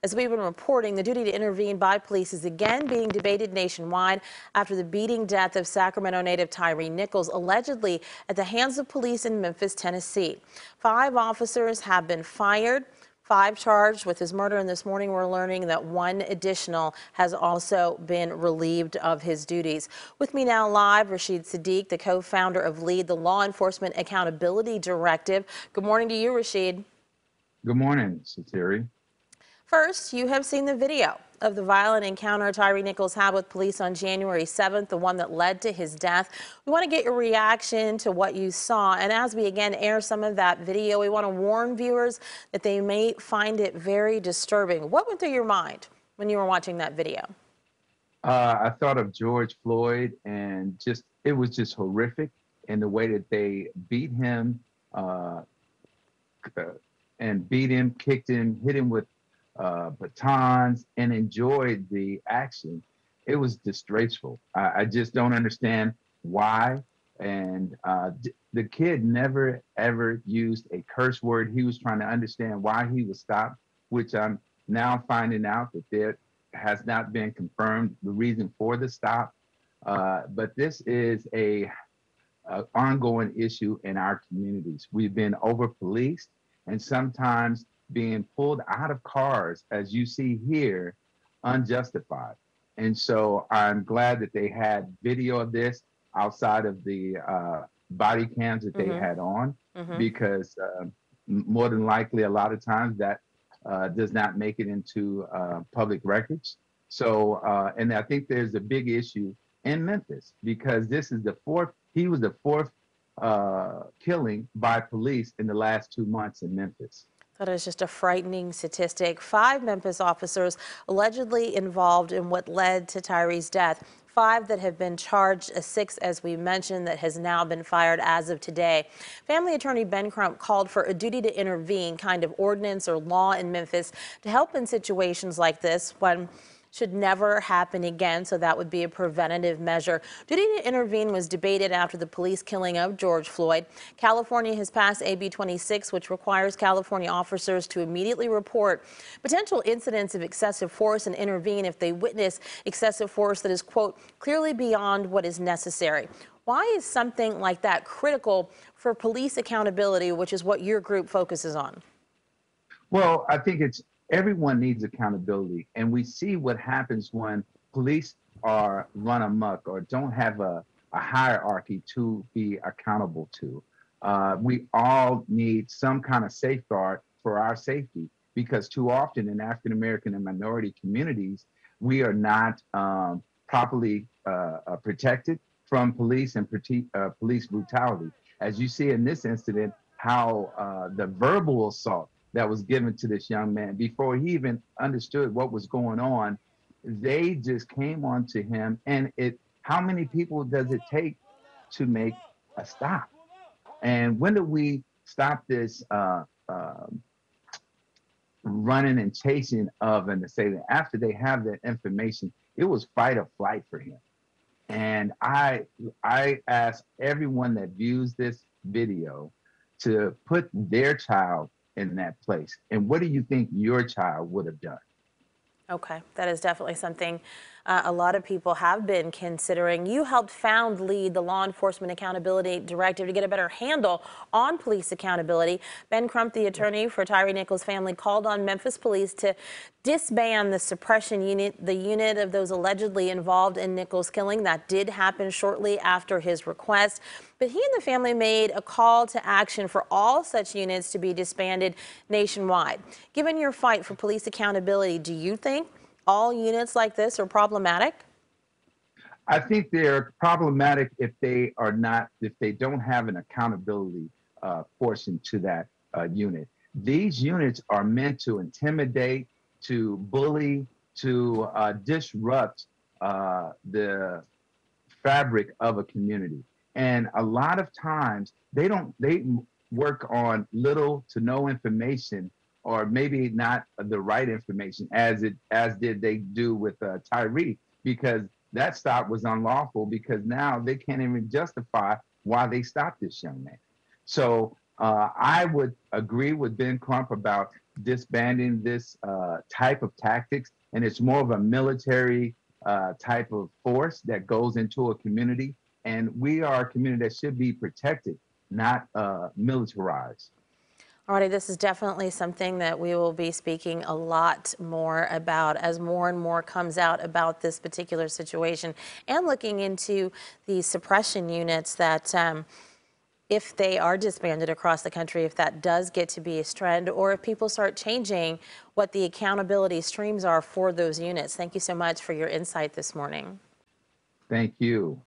As we've been reporting, the duty to intervene by police is again being debated nationwide after the beating death of Sacramento native Tyre Nichols, allegedly at the hands of police in Memphis, Tennessee. 5 officers have been fired. 5 charged with his murder, and this morning we're learning that 1 additional has also been relieved of his duties. With me now live, Rashid Sadiq, the co-founder of LEAD, the Law Enforcement Accountability Directive. Good morning to you, Rashid. Good morning, Satiri. First, you have seen the video of the violent encounter Tyre Nichols had with police on January 7th, the one that led to his death. We want to get your reaction to what you saw. And as we again air some of that video, we want to warn viewers that they may find it very disturbing. What went through your mind when you were watching that video? I thought of George Floyd, and it was just horrific in the way that they beat him beat him, kicked him, hit him with batons, and enjoyed the action. It was disgraceful. I just don't understand why. And the kid never ever used a curse word. He was trying to understand why he was stopped, which I'm now finding out that there has not been confirmed the reason for the stop. But this is a ongoing issue in our communities. We've been over policed and sometimes being pulled out of cars, as you see here, unjustified. And so I'm glad that they had video of this outside of the body cams that they had on, because more than likely, a lot of times that does not make it into public records. So, and I think there's a big issue in Memphis because he was the fourth killing by police in the last 2 months in Memphis. That is just a frightening statistic. 5 Memphis officers allegedly involved in what led to Tyre's death. 5 that have been charged, a 6th, as we mentioned, that has now been fired as of today. Family attorney Ben Crump called for a duty to intervene kind of ordinance or law in Memphis to help in situations like this when should never happen again, so that would be a preventative measure. Duty to intervene was debated after the police killing of George Floyd. California has passed AB 26, which requires California officers to immediately report potential incidents of excessive force and intervene if they witness excessive force that is, quote, clearly beyond what is necessary. Why is something like that critical for police accountability, which is what your group focuses on? Well, I think everyone needs accountability, and we see what happens when police are run amok or don't have a hierarchy to be accountable to. We all need some kind of safeguard for our safety because too often in African American and minority communities, we are not properly protected from police and police brutality. As you see in this incident, how the verbal assault that was given to this young man before he even understood what was going on, they just came on to him. And how many people does it take to make a stop? And when do we stop this running and chasing of an assailant? After they have that information, it was fight or flight for him. And I ask everyone that views this video to put their child in that place. And what do you think your child would have done? Okay, that is definitely something a lot of people have been considering. You helped found LEAD, the Law Enforcement Accountability Directive, to get a better handle on police accountability. Ben Crump, the attorney for Tyre Nichols' family, called on Memphis police to disband the suppression unit, the unit of those allegedly involved in Nichols' killing. That did happen shortly after his request. But he and the family made a call to action for all such units to be disbanded nationwide. Given your fight for police accountability, do you think all units like this are problematic? I think they're problematic if they don't have an accountability portion to that unit. These units are meant to intimidate, to bully, to disrupt the fabric of a community. And a lot of times they work on little to no information, or maybe not the right information as did they do with Tyre, because that stop was unlawful because now they can't even justify why they stopped this young man. So I would agree with Ben Crump about disbanding this type of tactics, and it's more of a military type of force that goes into a community. And we are a community that should be protected, not militarized. Alrighty, this is definitely something that we will be speaking a lot more about as more and more comes out about this particular situation, and looking into the suppression units that if they are disbanded across the country, if that does get to be a trend, or if people start changing what the accountability streams are for those units. Thank you so much for your insight this morning. Thank you.